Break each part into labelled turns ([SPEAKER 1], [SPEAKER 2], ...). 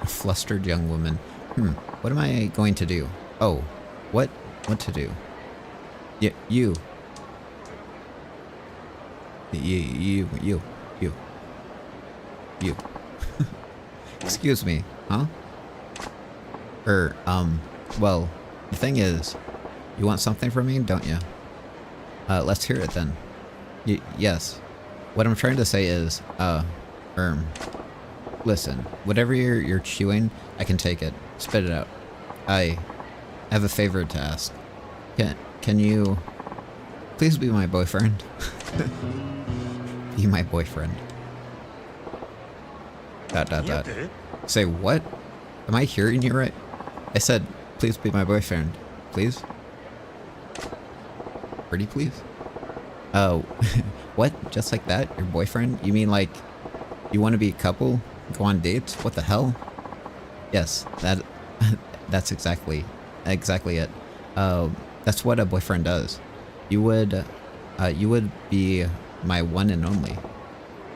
[SPEAKER 1] A flustered young woman. What am I going to do? Oh, what to do? You. Excuse me, huh? Well, the thing is, you want something from me, don't you? Let's hear it then. Yes. What I'm trying to say is, listen, whatever you're chewing, I can take it. Spit it out. I have a favor to ask. Can you please be my boyfriend? Be my boyfriend. ... Say what? Am I hearing you right? I said, please be my boyfriend. Please? Pretty please? Oh, what? Just like that? Your boyfriend? You mean like, you want to be a couple? Go on dates? What the hell? Yes, that's exactly it. That's what a boyfriend does. You would be my one and only.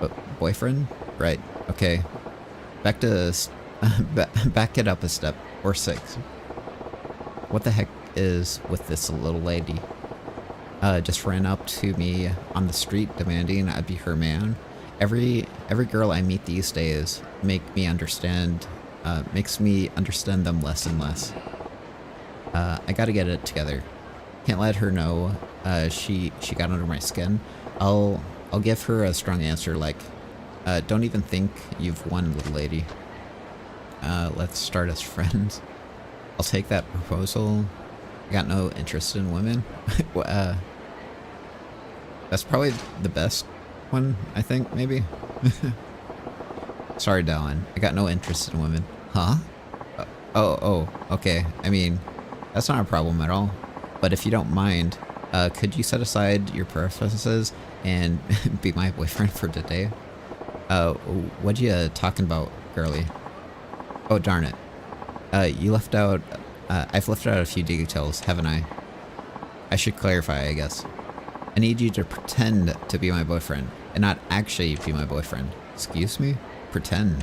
[SPEAKER 1] But boyfriend? Right. Okay. Back it up a step, or 6. What the heck is with this little lady? Just ran up to me on the street demanding I be her man. Every girl I meet these days makes me understand them less and less. I gotta get it together. Can't let her know she got under my skin. I'll give her a strong answer like, don't even think you've won, little lady. Let's start as friends. I'll take that proposal. I got no interest in women. That's probably the best one, I think, maybe. Sorry, Dallin. I got no interest in women. Huh? Oh, okay. I mean, that's not a problem at all. But if you don't mind, could you set aside your preferences and be my boyfriend for today? What you talking about, girly? Oh, darn it. You left out... I've left out a few details, haven't I? I should clarify, I guess. I need you to pretend to be my boyfriend, and not actually be my boyfriend. Excuse me? Pretend.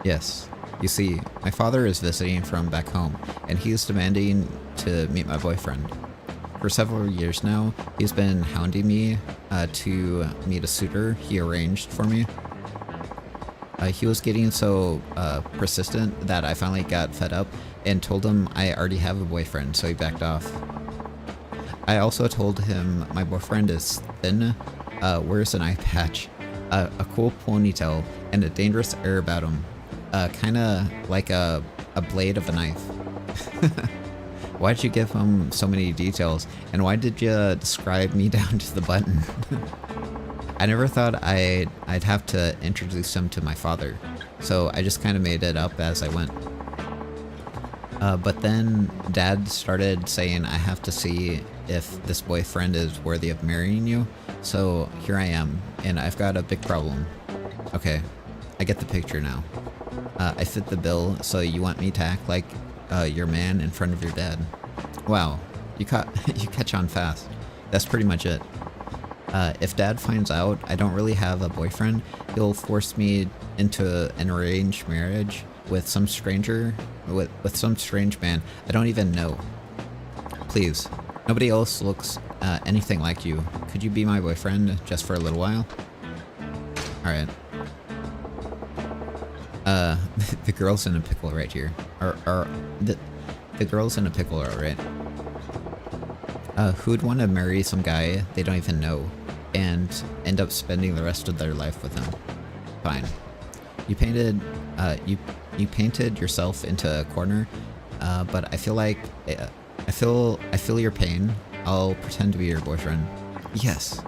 [SPEAKER 1] Yes. You see, my father is visiting from back home, and he is demanding to meet my boyfriend. For several years now, he's been hounding me to meet a suitor he arranged for me. He was getting so persistent that I finally got fed up and told him I already have a boyfriend, so he backed off. I also told him my boyfriend is thin, wears an eye patch, a cool ponytail, and a dangerous air about him. Kinda like a blade of a knife. Why'd you give him so many details, and why did you describe me down to the button? I never thought I'd have to introduce him to my father, so I just kind of made it up as I went. But then Dad started saying I have to see if this boyfriend is worthy of marrying you, so here I am, and I've got a big problem. Okay, I get the picture now. I fit the bill, so you want me to act like your man in front of your dad. Wow, you catch on fast. That's pretty much it. If Dad finds out I don't really have a boyfriend, he'll force me into an arranged marriage with some stranger, with some strange man I don't even know. Please, nobody else looks anything like you. Could you be my boyfriend just for a little while? Alright. The girl's in a pickle right here. The girl's in a pickle, alright. Who'd want to marry some guy they don't even know and end up spending the rest of their life with him? Fine. You painted yourself into a corner, but I feel like I feel your pain. I'll pretend to be your boyfriend. Yes.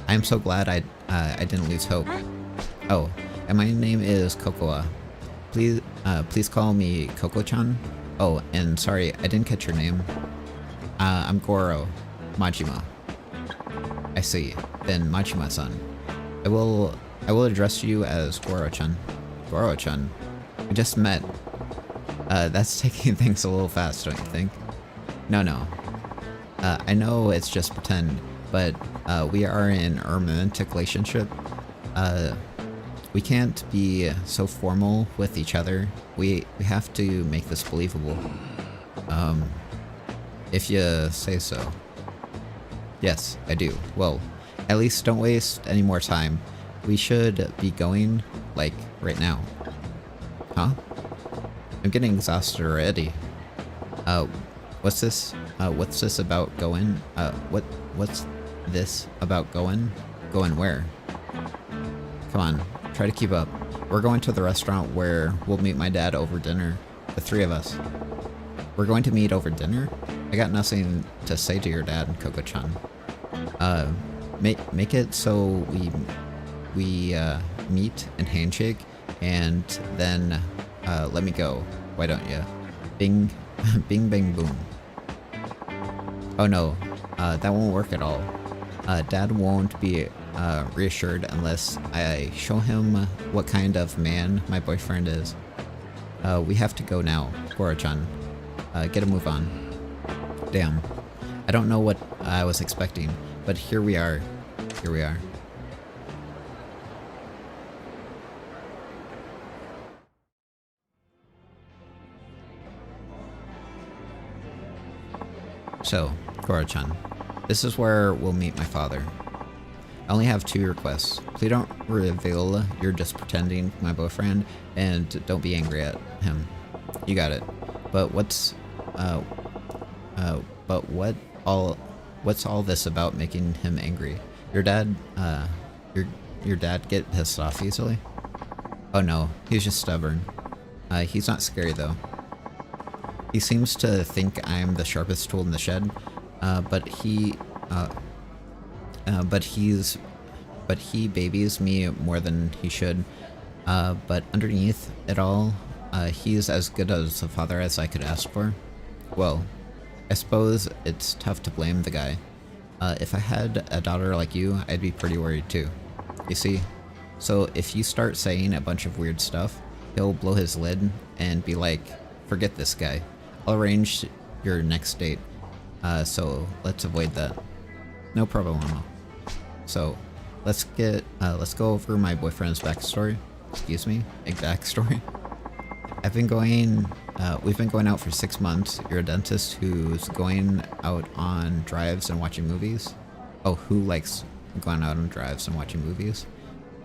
[SPEAKER 1] I am so glad I didn't lose hope. Oh, and my name is Kokoa. Please call me Koko-chan. Oh, and sorry, I didn't catch your name. I'm Goro. Majima. I see. Then Majima-san. I will address you as Goro-chan. Goro-chan. We just met. That's taking things a little fast, don't you think? No. I know it's just pretend, but we are in a romantic relationship. We can't be so formal with each other. We have to make this believable. If you say so. Yes, I do. Well, at least don't waste any more time. We should be going, like, right now. Huh? I'm getting exhausted already. What's this? What's this about going? What's this about going? Going where? Come on, try to keep up. We're going to the restaurant where we'll meet my dad over dinner. The three of us. We're going to meet over dinner? I got nothing to say to your dad, Coco-chan. Make it so we meet and handshake, and then let me go. Why don't you? Bing, bing, bang, boom. Oh no, that won't work at all. Dad won't be reassured unless I show him what kind of man my boyfriend is. We have to go now, Goro-chan. Get a move on. Damn. I don't know what I was expecting, but here we are. Here we are. So, Goro-chan, this is where we'll meet my father. I only have 2 requests. Please don't reveal you're just pretending my boyfriend, and don't be angry at him. You got it. But what's all this about making him angry? Your dad get pissed off easily? Oh no, he's just stubborn. He's not scary though. He seems to think I'm the sharpest tool in the shed, but he babies me more than he should. But underneath it all, he's as good as a father as I could ask for. Well, I suppose it's tough to blame the guy. If I had a daughter like you, I'd be pretty worried too. You see? So if you start saying a bunch of weird stuff, he'll blow his lid and be like, forget this guy. I'll arrange your next date. So let's avoid that. No problem. So let's go over my boyfriend's backstory. Excuse me, backstory. We've been going out for 6 months. You're a dentist who's going out on drives and watching movies. Oh, who likes going out on drives and watching movies?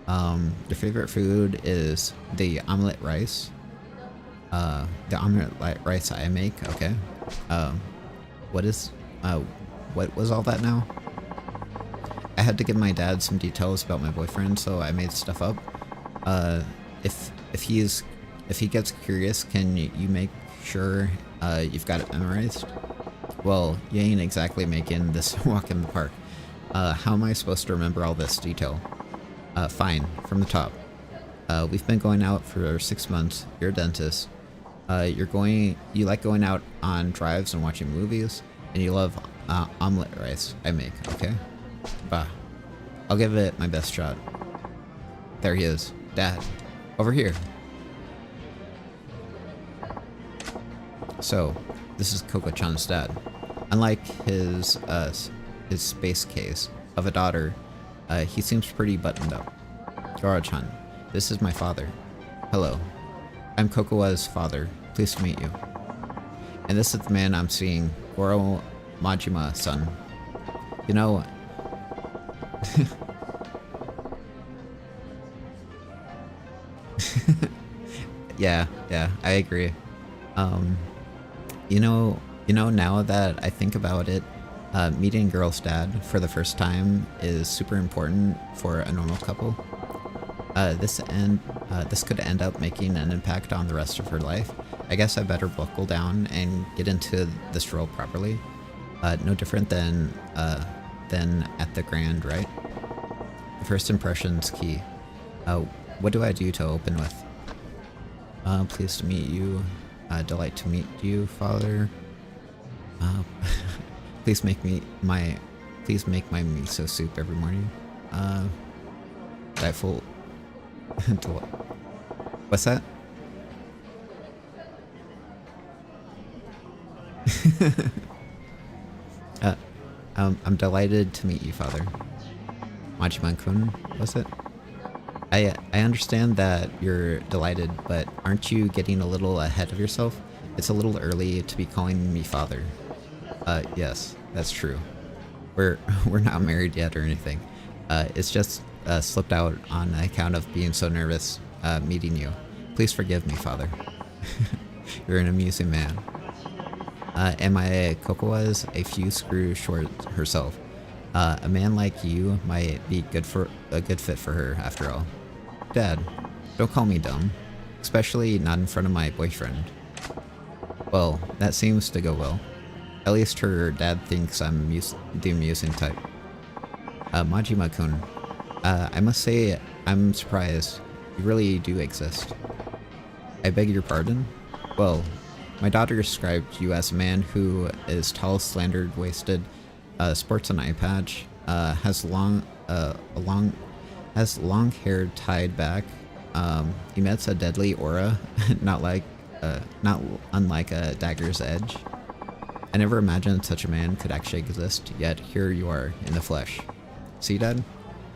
[SPEAKER 1] Your favorite food is the omelet rice. The omelet rice I make. Okay. What was all that now? I had to give my dad some details about my boyfriend, so I made stuff up. If he gets curious, can you make sure you've got it memorized? Well, you ain't exactly making this walk in the park. How am I supposed to remember all this detail? Fine, from the top. We've been going out for 6 months. You're a dentist. You like going out on drives and watching movies, and you love omelet rice I make, okay? Bah. I'll give it my best shot. There he is. Dad. Over here. So, this is Coco-chan's dad. Unlike his space case of a daughter, he seems pretty buttoned up. Goro-chan, this is my father. Hello. I'm Kokoa's father. Pleased to meet you. And this is the man I'm seeing, Goro Majima-san. You know... yeah, I agree. You know, now that I think about it, meeting girl's dad for the first time is super important for a normal couple. This could end up making an impact on the rest of her life. I guess I better buckle down and get into this role properly. No different than at the Grand, right? The first impression's key. What do I do to open with? Pleased to meet you. Delight to meet you, father. Please make my miso soup every morning. Delightful. What's that? I'm delighted to meet you, father. Majima-kun, was it? I understand that you're delighted, but aren't you getting a little ahead of yourself? It's a little early to be calling me father. Yes, that's true. We're we're not married yet or anything. It's just slipped out on account of being so nervous meeting you. Please forgive me, father. You're an amusing man. And my Cocoa is a few screws short herself. A man like you might be a good fit for her, after all. Dad, don't call me dumb, especially not in front of my boyfriend. Well, that seems to go well. At least her dad thinks I'm the amusing type. Majima-kun, I must say I'm surprised. You really do exist. I beg your pardon? Well, my daughter described you as a man who is tall, slandered-waisted, sports an eye patch, has long hair tied back, emits a deadly aura, not unlike a dagger's edge. I never imagined such a man could actually exist, yet here you are in the flesh. See, Dad?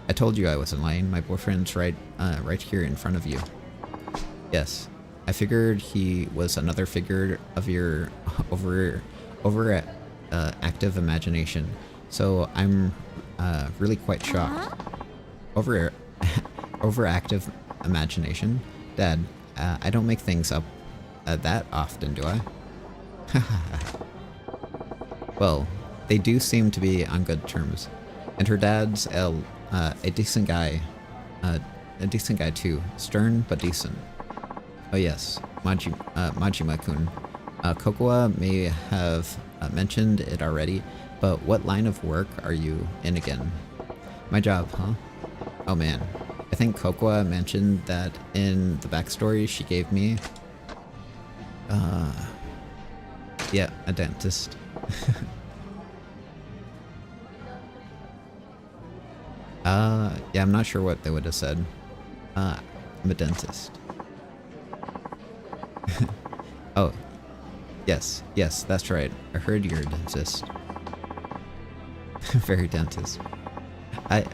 [SPEAKER 1] I told you I wasn't lying. My boyfriend's right here in front of you. Yes, I figured he was another figure of your active imagination. So I'm really quite shocked. Overactive imagination? Dad, I don't make things up that often, do I? Well, they do seem to be on good terms. And her dad's a decent guy. A decent guy too. Stern, but decent. Oh yes, Majima-kun. Kokoa may have mentioned it already, but what line of work are you in again? My job, huh? Oh man, I think Kokoa mentioned that in the backstory she gave me. Yeah, a dentist. Yeah, I'm not sure what they would have said. I'm a dentist. Oh, yes, that's right. I heard you're a dentist. Very dentist. I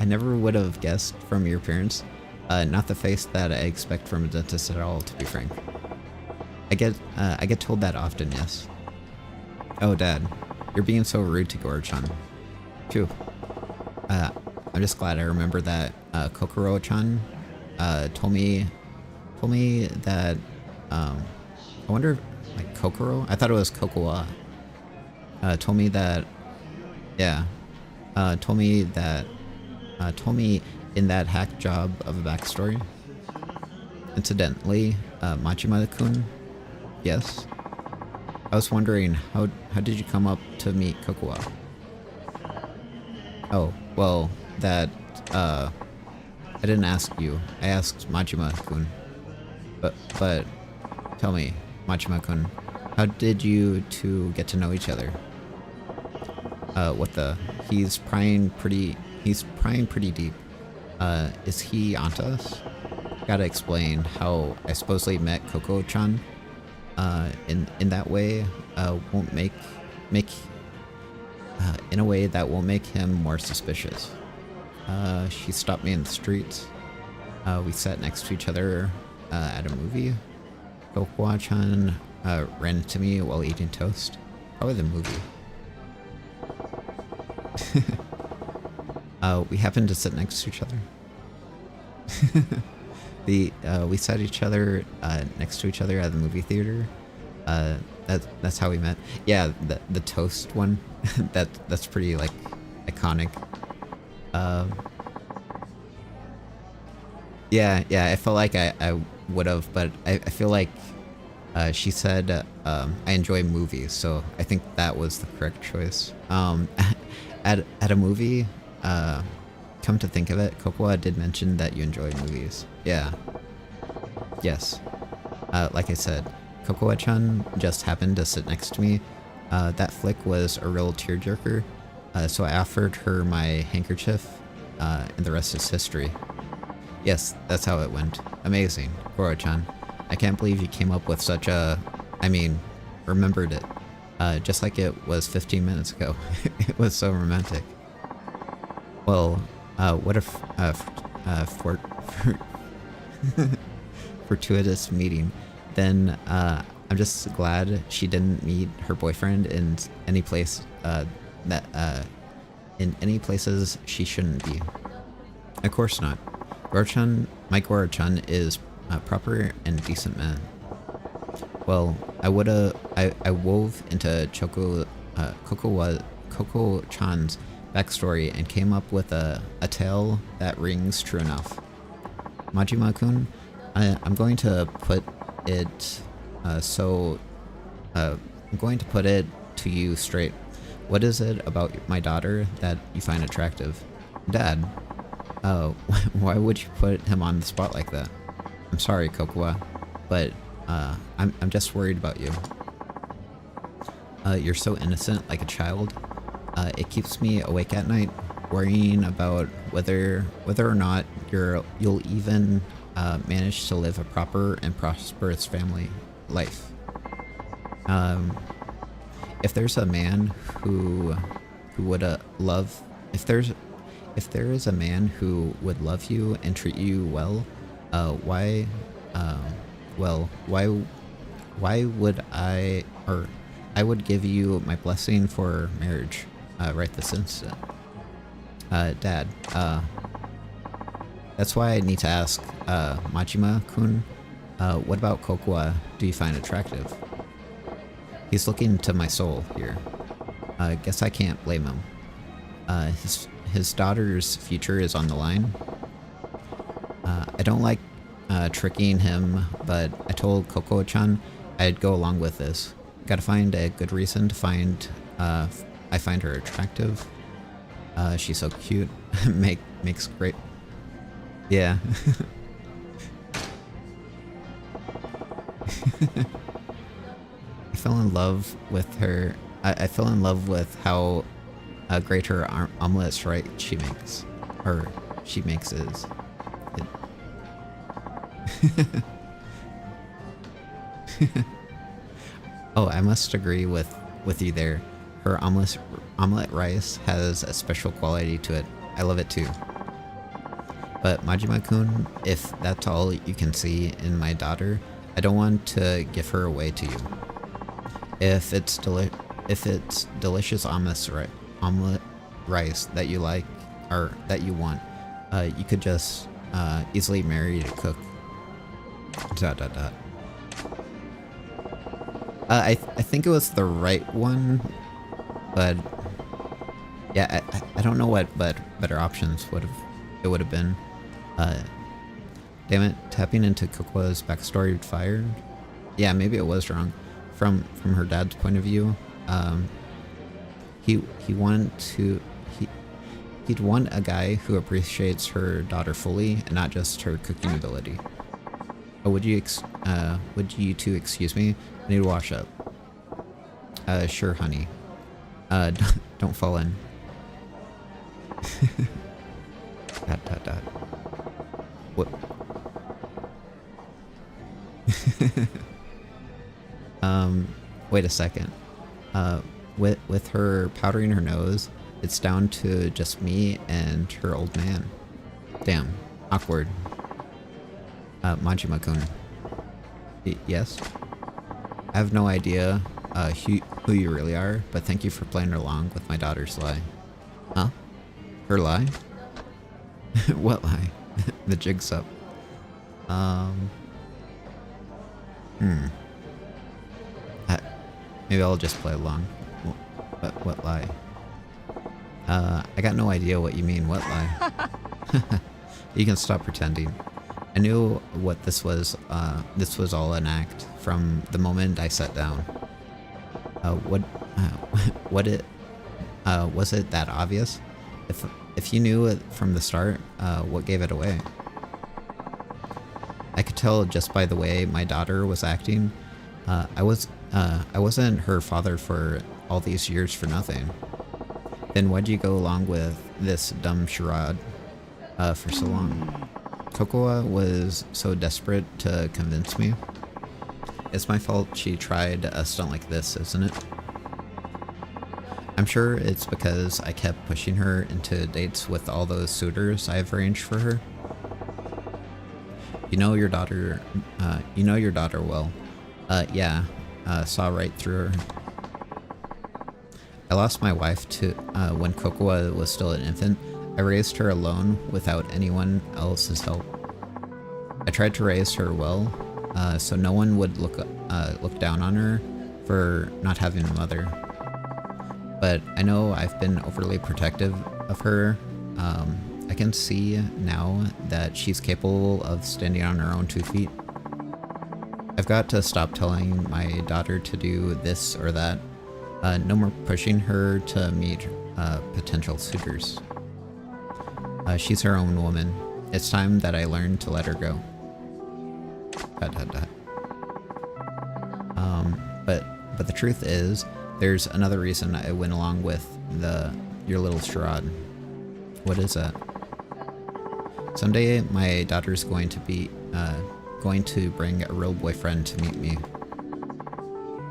[SPEAKER 1] never would have guessed from your appearance. Not the face that I expect from a dentist at all, to be frank. I get told that often, yes. Oh, Dad, you're being so rude to Goro-chan. Phew. I'm just glad I remember that Kokoro-chan told me that I wonder, like, Kokoro? I thought it was Kokoa. Told me that, yeah. Told me in that hack job of a backstory. Incidentally, Majima-kun, yes. I was wondering, how did you come up to meet Kokoa? Oh, well, that, I didn't ask you. I asked Majima-kun. But, tell me, Majima-kun, how did you two get to know each other? What the? He's prying pretty deep. Is he onto us? Gotta explain how I supposedly met Coco-chan. In that way, won't make in a way that will make him more suspicious. She stopped me in the streets. We sat next to each other at a movie. Coco-chan ran into me while eating toast. Probably the movie. We happened to sit next to each other. We sat next to each other at the movie theater. That's how we met. Yeah, the toast one. that's pretty, like, iconic. Yeah, I felt like I would have, but I feel like she said I enjoy movies, so I think that was the correct choice. At a movie, come to think of it, Kokoa did mention that you enjoy movies. Yeah. Yes. Like I said, Kokoa-chan just happened to sit next to me. That flick was a real tearjerker, so I offered her my handkerchief, and the rest is history. Yes, that's how it went. Amazing, Goro-chan. I can't believe you came up with such a... remembered it. just like it was 15 minutes ago. It was so romantic. Well, what if fortuitous meeting? Then I'm just glad she didn't meet her boyfriend in any place in any places she shouldn't be. Of course not. My Goro-chan is a proper and decent man. Well, I wove into Coco-chan's backstory and came up with a tale that rings true enough. Majima-kun, I'm going to put it I'm going to put it to you straight. What is it about my daughter that you find attractive? Dad, why would you put him on the spot like that? I'm sorry, Kokoa, but I'm just worried about you. You're so innocent, like a child. It keeps me awake at night, worrying about whether or not you'll even manage to live a proper and prosperous family life. If there's a man who would love, if there is a man who would love you and treat you well, why would I would give you my blessing for marriage right this instant. Dad, that's why I need to ask, Majima-kun, what about Kokoa do you find attractive? He's looking into my soul here. Guess I can't blame him. His daughter's future is on the line. I don't like tricking him, but I told Coco-chan I'd go along with this. Gotta find a good reason to find I find her attractive. She's so cute. Makes great. Yeah. I fell in love with her. I fell in love with how great her omelets right she makes. Or she makes is. Oh, I must agree with you there. Her omelet rice has a special quality to it. I love it too. But Majima-kun, if that's all you can see in my daughter, I don't want to give her away to you. If it's delicious omelet rice that you like or that you want, you could just easily marry to cook. ... I think it was the right one, but yeah, I don't know what better options would have been. Damn it, tapping into Kokoa's backstory fired. Yeah, maybe it was wrong. From her dad's point of view, he'd want a guy who appreciates her daughter fully and not just her cooking ability. Oh, would you two excuse me? I need to wash up. Sure, honey. Don't fall in. ... What? Wait a second. With her powdering her nose, it's down to just me and her old man. Damn. Awkward. Majima-kun. Yes? I have no idea who you really are, but thank you for playing along with my daughter's lie. Huh? Her lie? What lie? The jig's up. Maybe I'll just play along. What lie? I got no idea what you mean, what lie? You can stop pretending. I knew what this was all an act from the moment I sat down. Was it that obvious? If you knew it from the start, what gave it away? I could tell just by the way my daughter was acting. I wasn't her father for all these years for nothing. Then why'd you go along with this dumb charade for so long? Kokoa was so desperate to convince me. It's my fault she tried a stunt like this, isn't it? I'm sure it's because I kept pushing her into dates with all those suitors I've arranged for her. You know your daughter, well. Yeah, saw right through her. I lost my wife to when Cocoa was still an infant. I raised her alone without anyone else's help. I tried to raise her well, so no one would look down on her for not having a mother. But I know I've been overly protective of her. I can see now that she's capable of standing on her own 2 feet. I've got to stop telling my daughter to do this or that. No more pushing her to meet potential suitors. She's her own woman. It's time that I learned to let her go. But the truth is, there's another reason I went along with your little charade. What is that? Someday my daughter's going to bring a real boyfriend to meet me,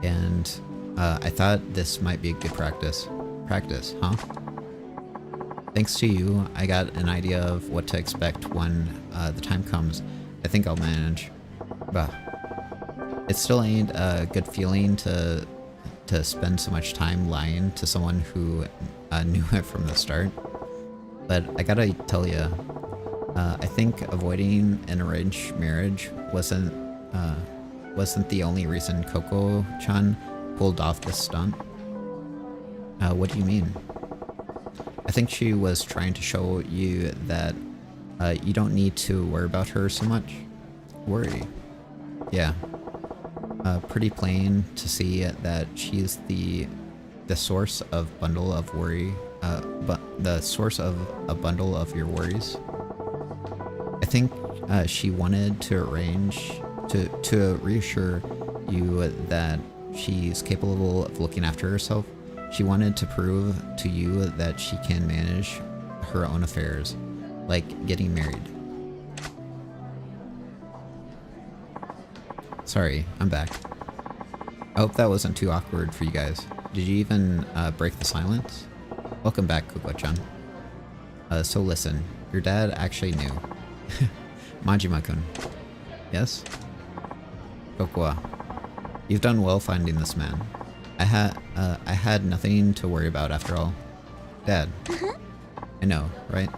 [SPEAKER 1] and I thought this might be a good practice. Practice, huh? Thanks to you, I got an idea of what to expect when the time comes. I think I'll manage. Bah. It still ain't a good feeling to spend so much time lying to someone who knew it from the start. But I gotta tell ya, I think avoiding an arranged marriage wasn't the only reason Coco-chan pulled off this stunt. What do you mean? I think she was trying to show you that you don't need to worry about her so much. Worry? Yeah. Pretty plain to see that she's the source of bundle of worry, but the source of a bundle of your worries. I think she wanted to arrange to reassure you that she's capable of looking after herself. She wanted to prove to you that she can manage her own affairs, like getting married. Sorry, I'm back. I hope that wasn't too awkward for you guys. Did you even break the silence? Welcome back, Coco-chan. So listen, your dad actually knew. Majima-kun. Yes? Cocoa. You've done well finding this man. I had nothing to worry about after all. Dad. I know, right?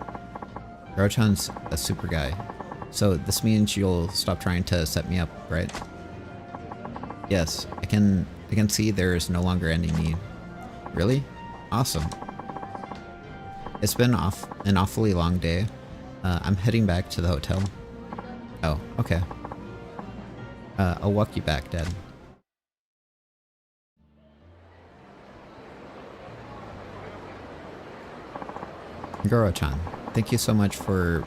[SPEAKER 1] Garo-chan's a super guy. So this means you'll stop trying to set me up, right? Yes, I can see there is no longer any need. Really? Awesome. It's been an awfully long day. I'm heading back to the hotel. Oh, okay. I'll walk you back, Dad. Goro-chan, thank you so much for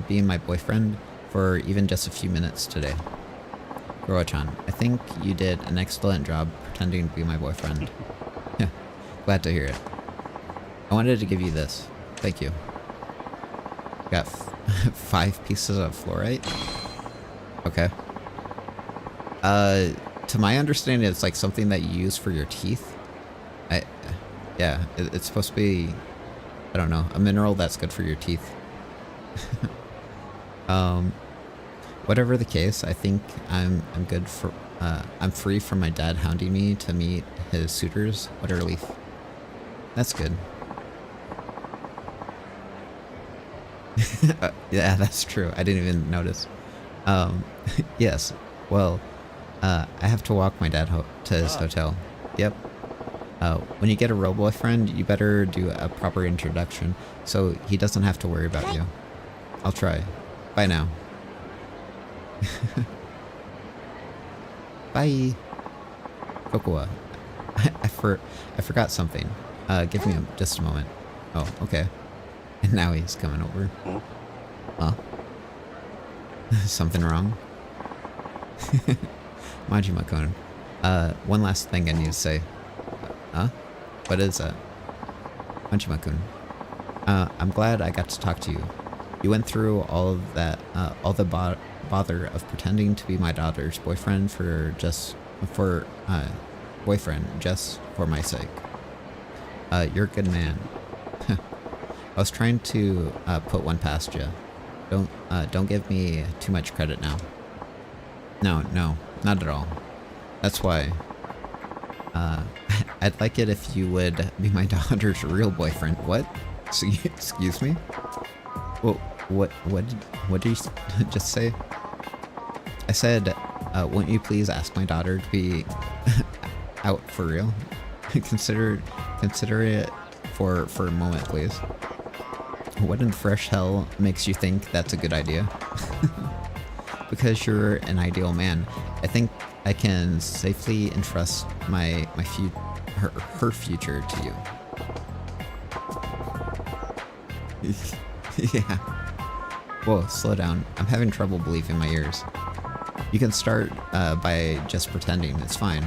[SPEAKER 1] being my boyfriend for even just a few minutes today. Goro-chan, I think you did an excellent job pretending to be my boyfriend. Glad to hear it. I wanted to give you this. Thank you. Got 5 pieces of fluorite? Okay. To my understanding, it's like something that you use for your teeth. Yeah, it's supposed to be, I don't know, a mineral that's good for your teeth. Whatever the case, I think I'm good for, I'm free from my dad hounding me to meet his suitors. What a relief. That's good. Yeah, that's true. I didn't even notice. Yes. Well, I have to walk my dad to his hotel. Yep. When you get a real boyfriend, you better do a proper introduction so he doesn't have to worry about you. I'll try. Bye now. Bye. Cocoa. I forgot something. Give me just a moment. Oh, okay. And now he's coming over. Huh? Something wrong? Majima-kun. One last thing I need to say. Huh? What is that? Majima-kun. I'm glad I got to talk to you. You went through all of that, all the bother of pretending to be my daughter's boyfriend just for my sake. You're a good man. I was trying to put one past you. Don't give me too much credit now. No, not at all. That's why. I'd like it if you would be my daughter's real boyfriend. What? Excuse me? Well, what did you just say? I said, won't you please ask my daughter to be out for real? Consider it for a moment, please. What in the fresh hell makes you think that's a good idea? Because you're an ideal man, I think I can safely entrust her future to you. Yeah. Whoa, slow down. I'm having trouble believing my ears. You can start by just pretending. It's fine.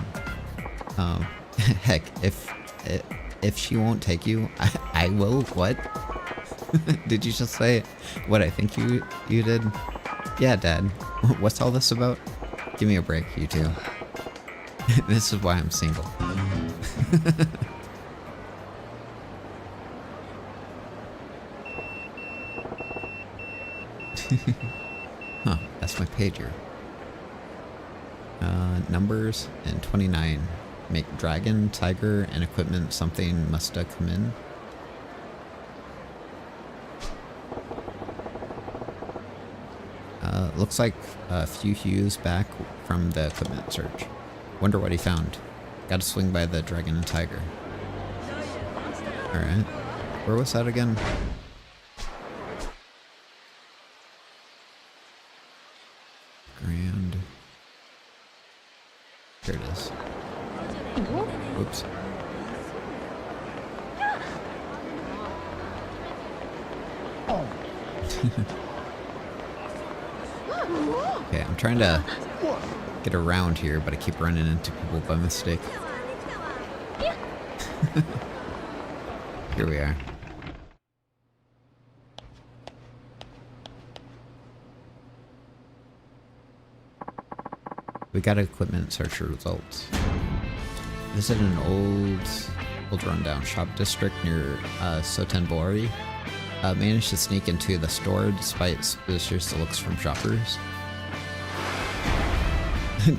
[SPEAKER 1] Heck, if she won't take you, I will. What? Did you just say what I think you did? Yeah, Dad. What's all this about? Give me a break, you two. This is why I'm single. Huh, that's my pager. Numbers and 29. Make dragon, tiger, and equipment something must come in. Looks like a few hues back from the equipment search. Wonder what he found. Gotta swing by the dragon and tiger. Alright. Where was that again? Grand. Here it is. Oops. Okay, I'm trying to get around here, but I keep running into people by mistake. Here we are. We got equipment search results. Visit an old rundown shop district near Sotenbori. Managed to sneak into the store despite suspicious looks from shoppers.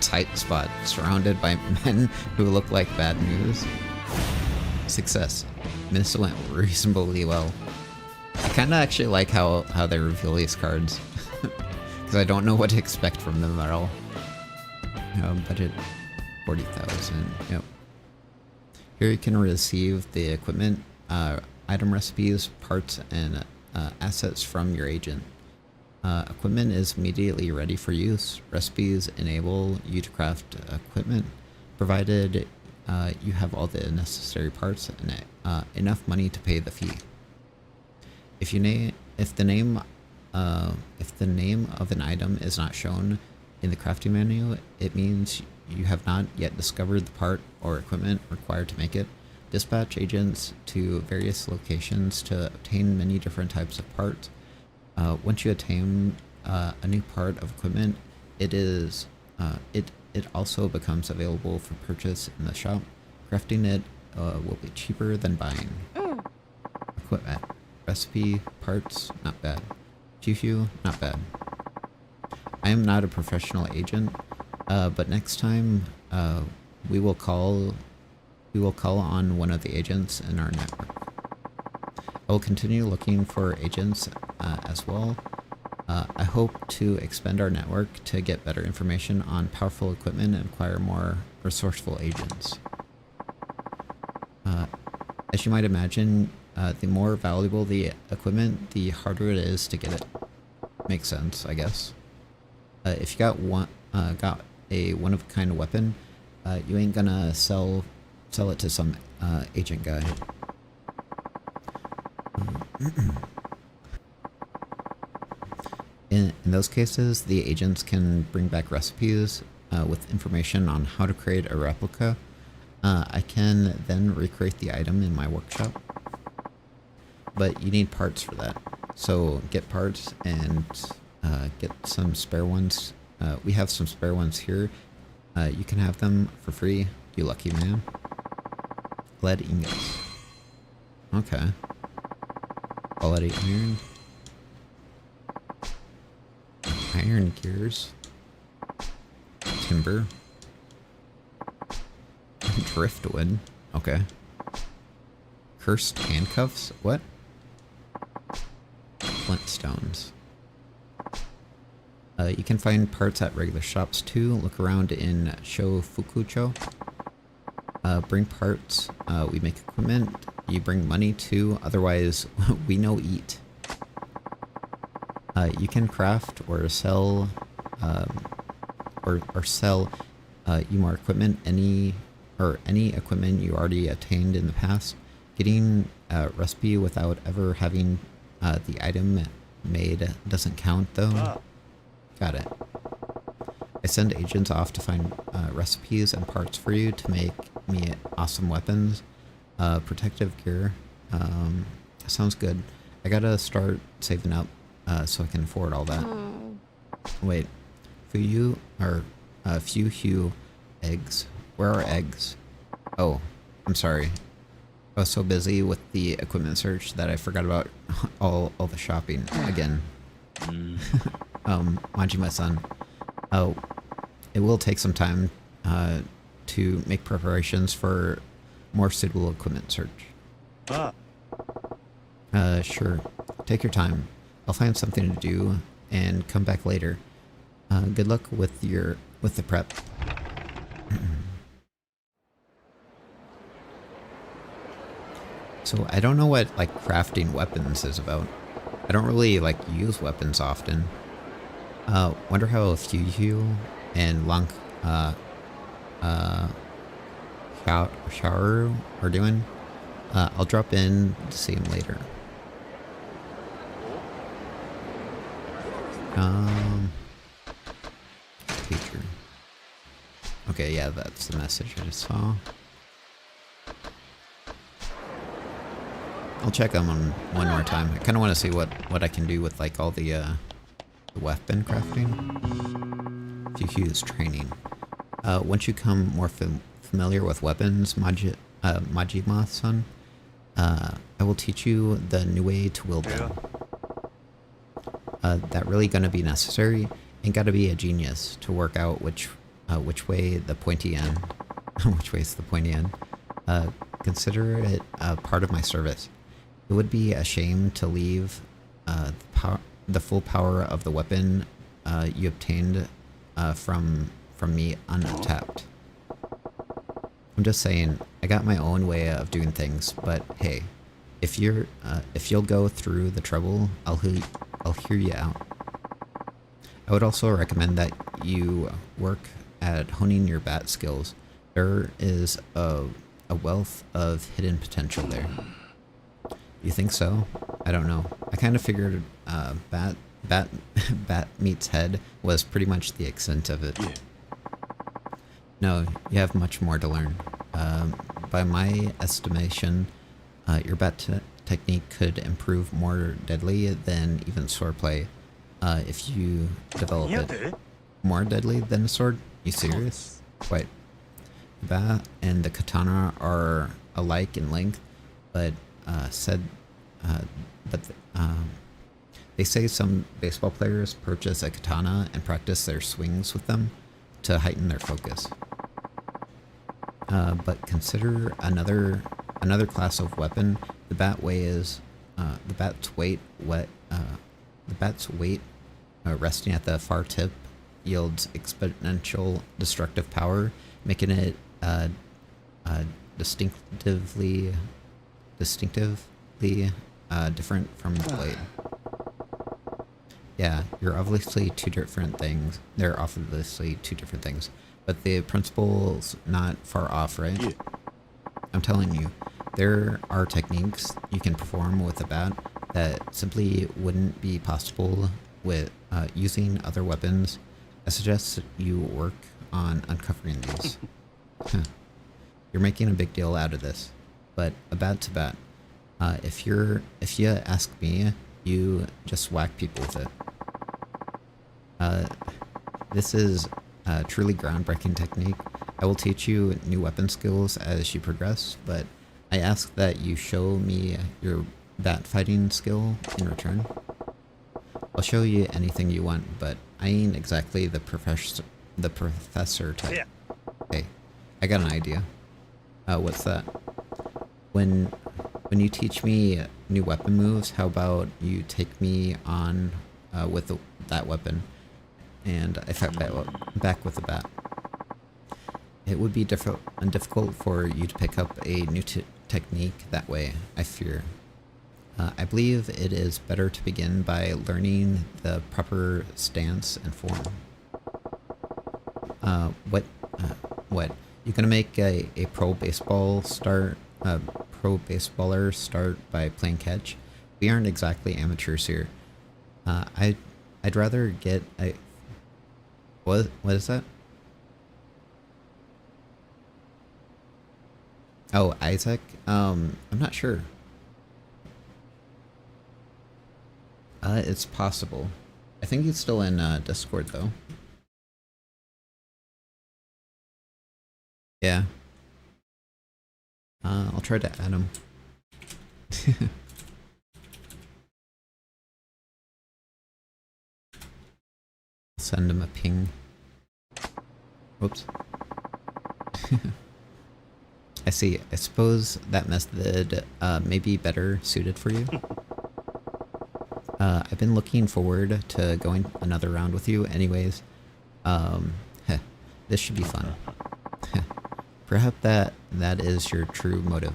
[SPEAKER 1] Tight spot, surrounded by men who look like bad news. Success. This went reasonably well. I kinda actually like how they reveal these cards. Because I don't know what to expect from them at all. Budget 40,000. Yep. Here you can receive the equipment, item recipes, parts, and assets from your agent. Equipment is immediately ready for use. Recipes enable you to craft equipment, provided you have all the necessary parts and enough money to pay the fee. If the name of an item is not shown in the crafting menu, it means you have not yet discovered the part or equipment required to make it. Dispatch agents to various locations to obtain many different types of parts. Once you attain a new part of equipment, it also becomes available for purchase in the shop. Crafting it will be cheaper than buying. Equipment, recipe, parts, not bad. Fufu, not bad. I am not a professional agent, but next time we will call on one of the agents in our network. I will continue looking for agents as well. I hope to expand our network to get better information on powerful equipment and acquire more resourceful agents. As you might imagine, the more valuable the equipment, the harder it is to get it. Makes sense, I guess. If you got a one-of-a-kind weapon, you ain't gonna sell it to some agent guy. In those cases, the agents can bring back recipes with information on how to create a replica. I can then recreate the item in my workshop. But you need parts for that. So get parts and get some spare ones. We have some spare ones here. You can have them for free, you lucky man. Lead ingots. Okay. Quality iron. Iron gears. Timber. Driftwood. Okay. Cursed handcuffs? What? Flintstones. You can find parts at regular shops too. Look around in Shofukucho. Bring parts. We make equipment. You bring money too. Otherwise, we no eat. You can craft or sell, or sell you more equipment. Any equipment you already attained in the past. Getting a recipe without ever having the item made doesn't count though. Got it. I send agents off to find recipes and parts for you to make me awesome weapons. Protective gear. Sounds good. I gotta start saving up so I can afford all that. Wait. Few eggs. Where are eggs? Oh, I'm sorry. I was so busy with the equipment search that I forgot about all the shopping again. Majima-san. Oh, it will take some time to make preparations for more suitable equipment search. Sure. Take your time. I'll find something to do and come back later. Good luck with the prep. So I don't know what like crafting weapons is about. I don't really like use weapons often. Wonder how Fuyu and Shaoru are doing. I'll drop in to see him later. Teacher. Okay, yeah, that's the message I just saw. I'll check them on one more time. I kind of want to see what I can do with like all the weapon crafting. Fuhu's training. Once you become more familiar with weapons, Majima-san, I will teach you the new way to wield them. That really gonna be necessary. Ain't gotta be a genius to work out which way the pointy end. Which way is the pointy end? Consider it part of my service. It would be a shame to leave the full power of the weapon you obtained from me untapped. I'm just saying, I got my own way of doing things, but hey, if you'll go through the trouble, I'll hear you out. I would also recommend that you work at honing your bat skills. There is a wealth of hidden potential there. You think so? I don't know. I kind of figured bat meets head was pretty much the extent of it. No, you have much more to learn. By my estimation, your bat technique could improve more deadly than even swordplay if you develop it. More deadly than a sword? You serious? Wait. The bat and the katana are alike in length, but they say some baseball players purchase a katana and practice their swings with them to heighten their focus. But consider another class of weapon. The bat's weight resting at the far tip yields exponential destructive power, making it distinctively different from the blade. Yeah, you're obviously two different things. They're obviously two different things, but the principle's not far off, right? Yeah. I'm telling you, there are techniques you can perform with a bat that simply wouldn't be possible with using other weapons. I suggest you work on uncovering these. You're making a big deal out of this, but a bat's a bat. If you ask me, you just whack people with it. This is a truly groundbreaking technique. I will teach you new weapon skills as you progress, but I ask that you show me your bat fighting skill in return. I'll show you anything you want, but I ain't exactly the professor type.
[SPEAKER 2] Yeah.
[SPEAKER 1] Hey, I got an idea. What's that? When you teach me new weapon moves, how about you take me on with that weapon, and I fight back with the bat. It would be difficult for you to pick up a new technique that way, I fear. I believe it is better to begin by learning the proper stance and form. What? You gonna make a pro baseballer start by playing catch? We aren't exactly amateurs here. I'd rather get a... What is that? Oh, Isaac? I'm not sure. It's possible. I think he's still in Discord though. Yeah. I'll try to add him. Send him a ping. Whoops. I see. I suppose that method may be better suited for you. I've been looking forward to going another round with you anyways. This should be fun. Perhaps that is your true motive.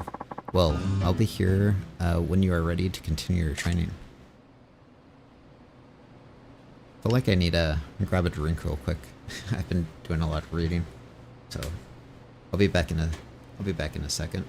[SPEAKER 1] Well, I'll be here when you are ready to continue your training. I feel like I need to grab a drink real quick. I've been doing a lot of reading, so I'll be back in a second.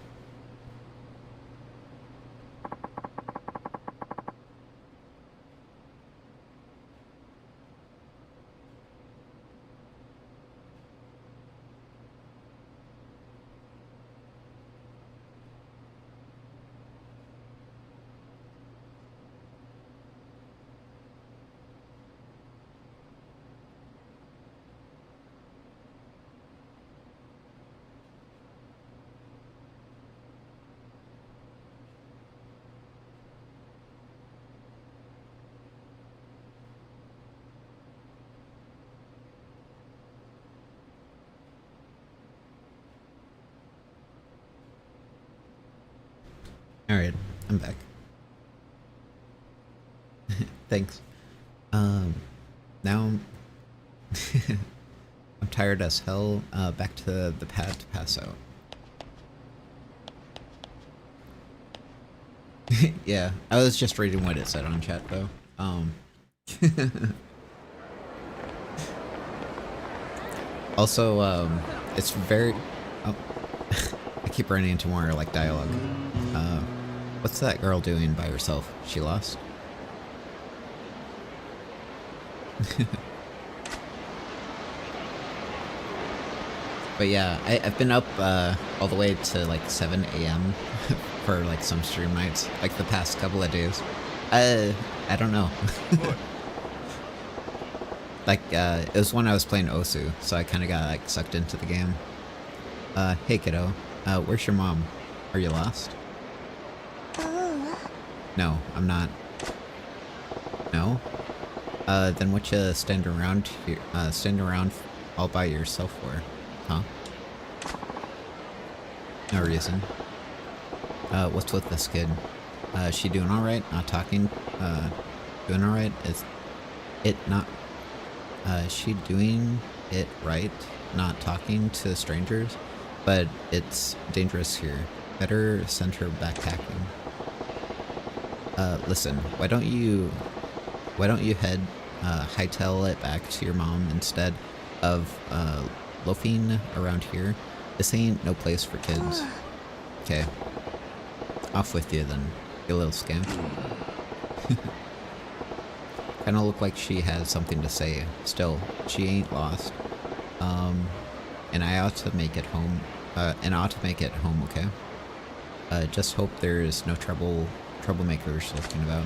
[SPEAKER 1] Alright, I'm back. Thanks. Now I'm tired as hell. Back to the pad to pass out. Yeah, I was just reading what it said on chat though. Also, it's very... Oh, I keep running into more like dialogue. What's that girl doing by herself? She lost? But yeah, I've been up all the way to like 7 a.m. for like some stream nights, like the past couple of days. I don't know. Like, it was when I was playing Osu, so I kind of got like sucked into the game. Hey kiddo, where's your mom? Are you lost? No, I'm not. No? Then what you stand around here, all by yourself for? Huh? No reason. What's with this kid? She doing alright? Not talking? Doing alright? Is it not... she doing it right? Not talking to strangers? But it's dangerous here. Better send her backpacking. Listen, why don't you hightail it back to your mom instead of, loafing around here? This ain't no place for kids. Okay. Off with you then, you little scamp. Kinda look like she has something to say. Still, she ain't lost. And I ought to make it home, okay? Just hope there's no troublemakers looking about.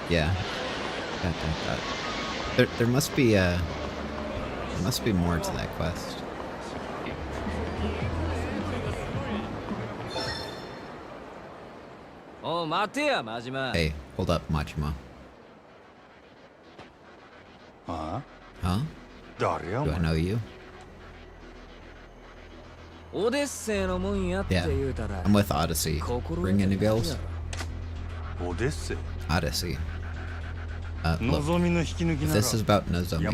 [SPEAKER 1] Yeah. Got. There must be more to that quest. Hey, hold up, Majima.
[SPEAKER 2] Huh?
[SPEAKER 1] Huh? Do I know you? Yeah, I'm with Odyssey. Ring any bells? Odyssey. Look, if this is about Nozomi,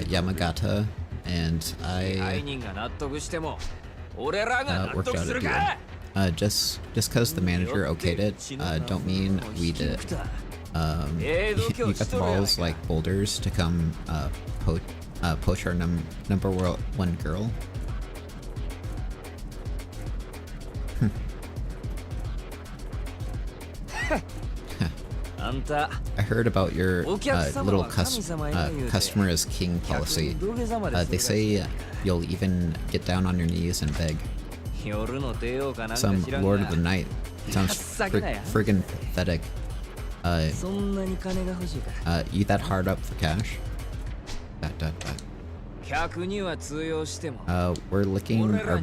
[SPEAKER 1] Yamagata and I worked out a deal. Just because the manager okayed it, don't mean we did it. You got the balls like boulders to come poach our number one girl. I heard about your little customer is king policy. They say you'll even get down on your knees and beg. Some Lord of the Night. Sounds friggin' pathetic. You that hard up for cash? ... We're licking our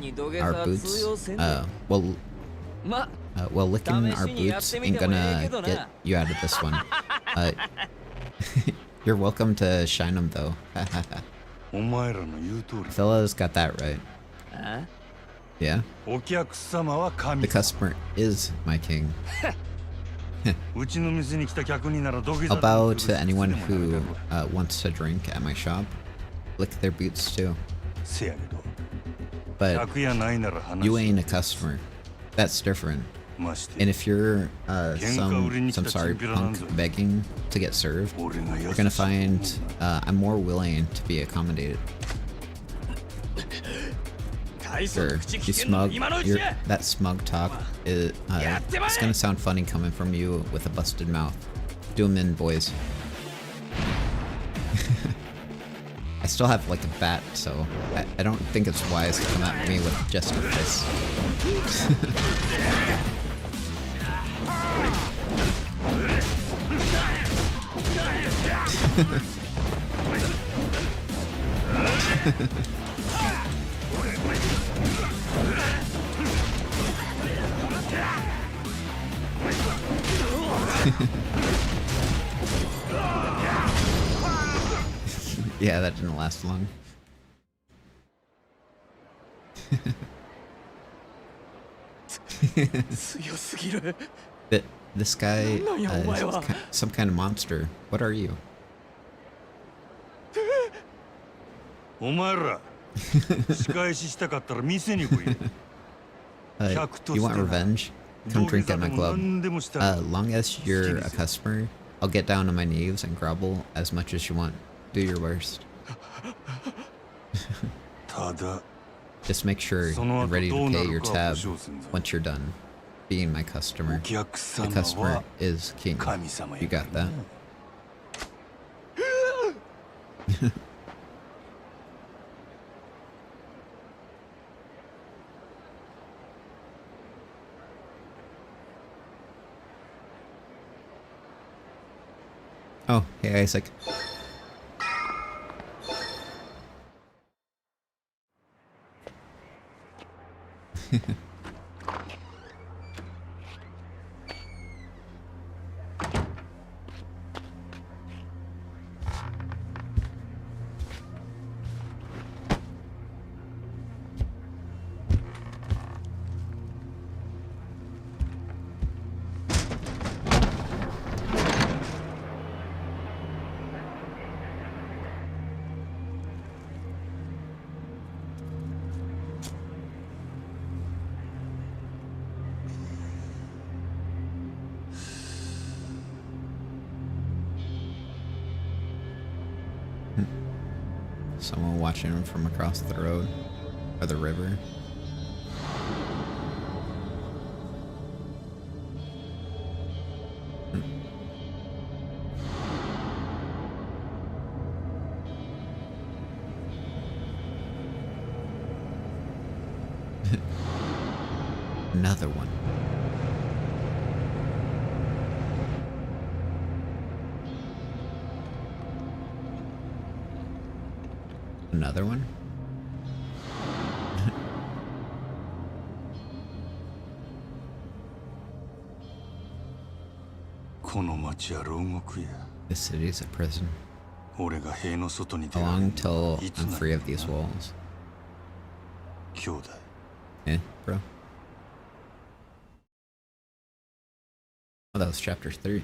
[SPEAKER 1] boots. Well, licking our boots ain't gonna get you out of this one. You're welcome to shine them though. Fella's got that right. Yeah? The customer is my king. I'll bow to anyone who wants to drink at my shop. Lick their boots too. But you ain't a customer. That's different. And if you're some sorry punk begging to get served, you're gonna find I'm more willing to be accommodated. Sure, that smug talk is it's gonna sound funny coming from you with a busted mouth. Do 'em in, boys. I still have like a bat, so I don't think it's wise to come at me with just a fist. Yeah, that didn't last long. This guy is some kind of monster. What are you? You want revenge? Come drink at my club. Long as you're a customer, I'll get down on my knees and grovel as much as you want. Do your worst. Just make sure you're ready to pay your tab once you're done being my customer. The customer is king. You got that? Oh, hey Isaac. Someone watching him from across the road or the river. Another one. another one? This city is a prison. How long till I'm free of these walls? Eh, bro? Oh, that was chapter 3.